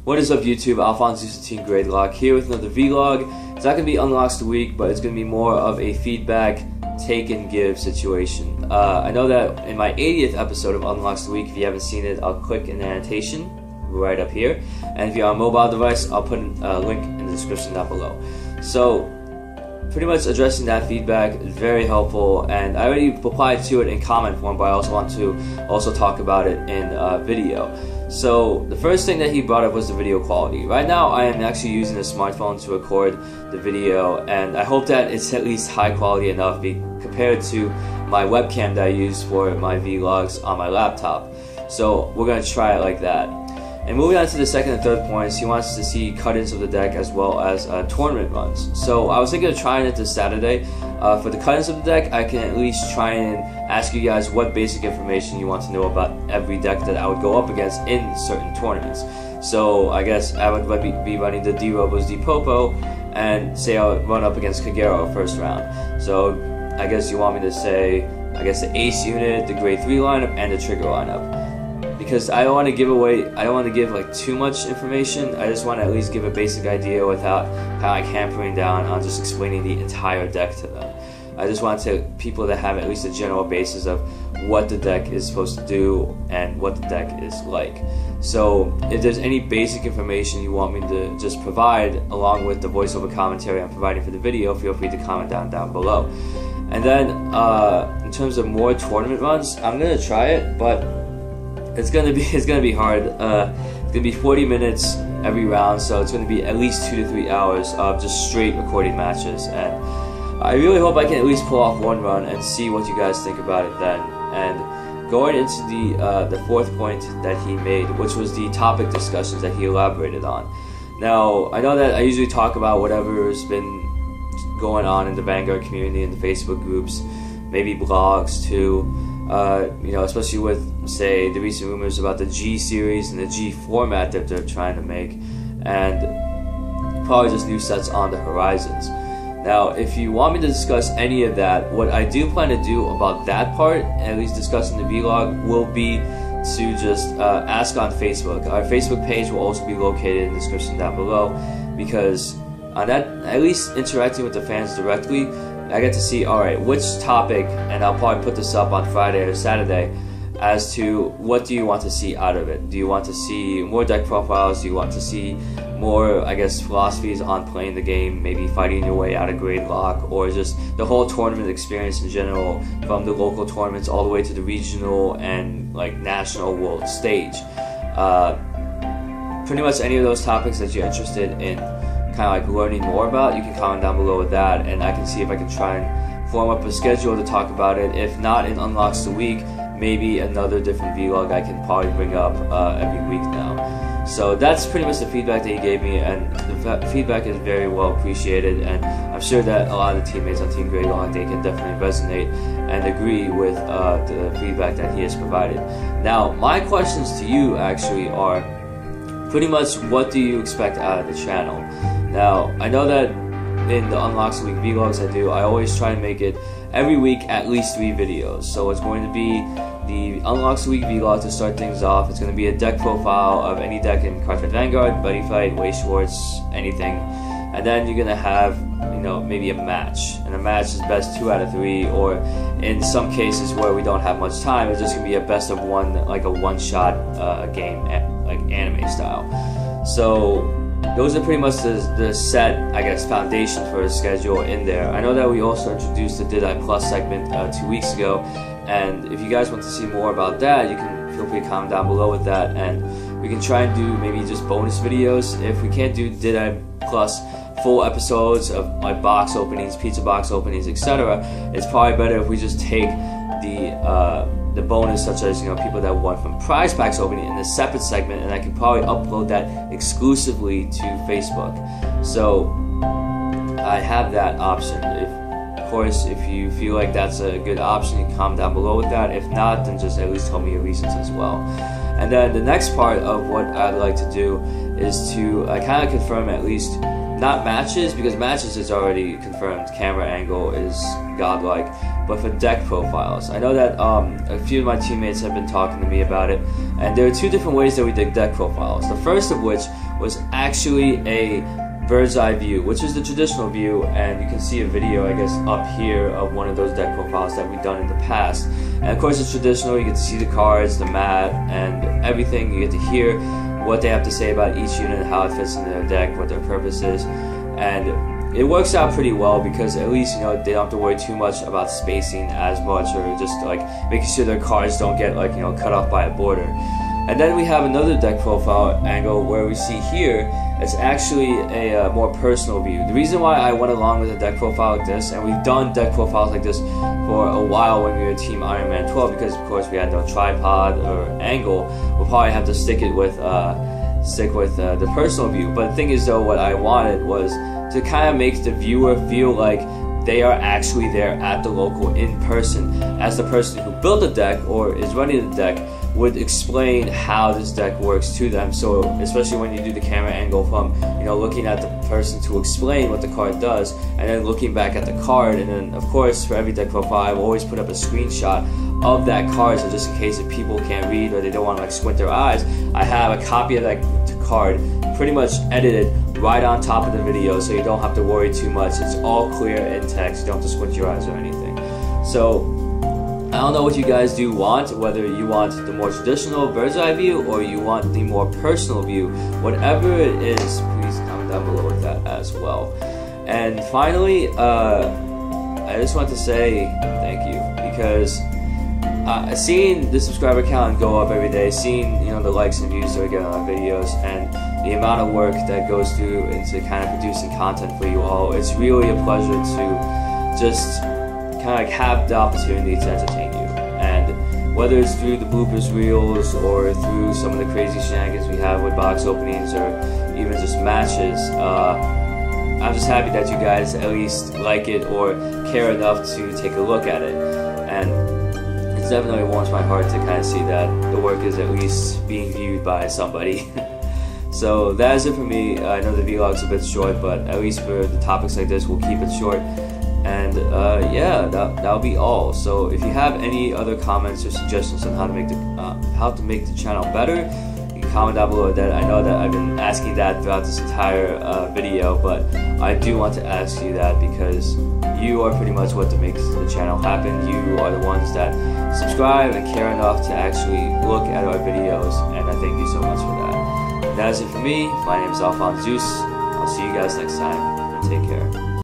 What is up YouTube, AlphonZeus Team Gradelock here with another vlog. It's not going to be unlocks of the week, but it's going to be more of a feedback, take and give situation. I know that in my 80th episode of Unlocks of the Week, if you haven't seen it, I'll click in the annotation right up here. And if you're on a mobile device, I'll put a link in the description down below. So, pretty much addressing that feedback is very helpful, and I already replied to it in comment form, but I also want to talk about it in video. So the first thing that he brought up was the video quality. Right now I am actually using a smartphone to record the video, and I hope that it's at least high quality enough compared to my webcam that I use for my vlogs on my laptop. So we're going to try it like that. And moving on to the second and third points, he wants to see cut-ins of the deck as well as tournament runs. So I was thinking of trying it this Saturday. For the cut-ins of the deck, I can at least try and ask you guys what basic information you want to know about every deck that I would go up against in certain tournaments. So I guess I would be running the D-Robos, D-Popo, and say I would run up against Kagero first round. So I guess you want me to say, I guess the Ace unit, the Grade 3 lineup, and the Trigger lineup. Because I don't want to give like too much information. I just want to at least give a basic idea without kind of hampering down on just explaining the entire deck to them. I just want people to have at least a general basis of what the deck is supposed to do and what the deck is like. So if there's any basic information you want me to just provide along with the voiceover commentary I'm providing for the video, feel free to comment down below. And then in terms of more tournament runs, I'm gonna try it, but it's gonna be hard. It's gonna be 40 minutes every round, so it's gonna be at least 2 to 3 hours of just straight recording matches. And I really hope I can at least pull off one run and see what you guys think about it then. And going into the fourth point that he made, which was the topic discussions that he elaborated on. Now I know that I usually talk about whatever's been going on in the Vanguard community, in the Facebook groups, maybe blogs too. You know, especially with, say, the recent rumors about the G series and the G format that they're trying to make, and probably just new sets on the horizons. Now, if you want me to discuss any of that, what I do plan to do about that part, at least discuss in the vlog, will be to just ask on Facebook. Our Facebook page will also be located in the description down below, because on that, at least interacting with the fans directly, I get to see, alright, which topic, and I'll probably put this up on Friday or Saturday, as to what do you want to see out of it. Do you want to see more deck profiles? Do you want to see more, I guess, philosophies on playing the game, maybe fighting your way out of Gradelock, or just the whole tournament experience in general, from the local tournaments all the way to the regional and like national world stage. Pretty much any of those topics that you're interested in kind of like learning more about, you can comment down below with that, and I can see if I can try and form up a schedule to talk about it. If not in Unlocks the Week, maybe another different vlog I can probably bring up every week now. So that's pretty much the feedback that he gave me, and the feedback is very well appreciated, and I'm sure that a lot of the teammates on Team Gradelock, they can definitely resonate and agree with the feedback that he has provided. Now, my questions to you actually are pretty much, what do you expect out of the channel? Now, I know that in the Unlocks Week vlogs I always try and make it every week at least 3 videos. So it's going to be the Unlocks Week vlog to start things off. It's going to be a deck profile of any deck in Cardfight Vanguard, Buddy Fight, Way Schwartz, anything. And then you're going to have, you know, maybe a match. And a match is best 2 out of 3, or in some cases where we don't have much time, it's just going to be a best of 1, like a one-shot game, like anime style. So those are pretty much the set, I guess, foundation for a schedule in there. I know that we also introduced the Did I Plus segment 2 weeks ago, and if you guys want to see more about that, you can feel free to comment down below with that, and we can try and do maybe just bonus videos. If we can't do Did I Plus full episodes of like box openings, pizza box openings, etc., it's probably better if we just take the bonus, such as, you know, people that won from prize packs opening, in a separate segment, and I can probably upload that exclusively to Facebook. So I have that option. Of course, if you feel like that's a good option, you can comment down below with that. If not, then just at least tell me your reasons as well. And then the next part of what I'd like to do is to kind of confirm at least, not matches, because matches is already confirmed, camera angle is godlike, but for deck profiles. I know that a few of my teammates have been talking to me about it. And there are two different ways that we did deck profiles. The first of which was actually a bird's eye view, which is the traditional view, and you can see a video, I guess, up here of one of those deck profiles that we've done in the past. And of course it's traditional, you get to see the cards, the mat, and everything. You get to hear what they have to say about each unit, how it fits into their deck, what their purpose is. And it works out pretty well because at least, you know, they don't have to worry too much about spacing as much, or just like making sure their cards don't get, like, you know, cut off by a border. And then we have another deck profile angle where we see here it's actually a more personal view. The reason why I went along with a deck profile like this, and we've done deck profiles like this for a while when we were Team Iron Man 12, because of course we had no tripod or angle, we'll probably have to stick with the personal view. But the thing is though, what I wanted was to kind of make the viewer feel like they are actually there at the local in person, as the person who built the deck or is running the deck would explain how this deck works to them. So especially when you do the camera angle from, you know, looking at the person to explain what the card does, and then looking back at the card, and then of course for every deck profile I've always put up a screenshot of that card, so just in case if people can't read or they don't want to like squint their eyes, I have a copy of that card pretty much edited right on top of the video, so you don't have to worry too much. It's all clear in text, you don't have to squint your eyes or anything. So I don't know what you guys do want, whether you want the more traditional bird's eye view or you want the more personal view. Whatever it is, please comment down below with that as well. And finally, I just want to say thank you, because seeing the subscriber count go up every day, seeing, you know, the likes and views that we get on our videos, and the amount of work that goes through into kind of producing content for you all, it's really a pleasure to just kind of like have the opportunity to entertain you. And whether it's through the bloopers reels or through some of the crazy shenanigans we have with box openings or even just matches, I'm just happy that you guys at least like it or care enough to take a look at it. And it definitely warms my heart to kind of see that the work is at least being viewed by somebody. So that is it for me. I know the vlog's a bit short, but at least for the topics like this, we'll keep it short. And yeah, that'll be all. So if you have any other comments or suggestions on how to make the channel better, you can comment down below that. I know that I've been asking that throughout this entire video, but I do want to ask you that because you are pretty much what makes the channel happen. You are the ones that subscribe and care enough to actually look at our videos, and I thank you so much for that. And that is it for me. My name is AlphonZeus. I'll see you guys next time, and take care.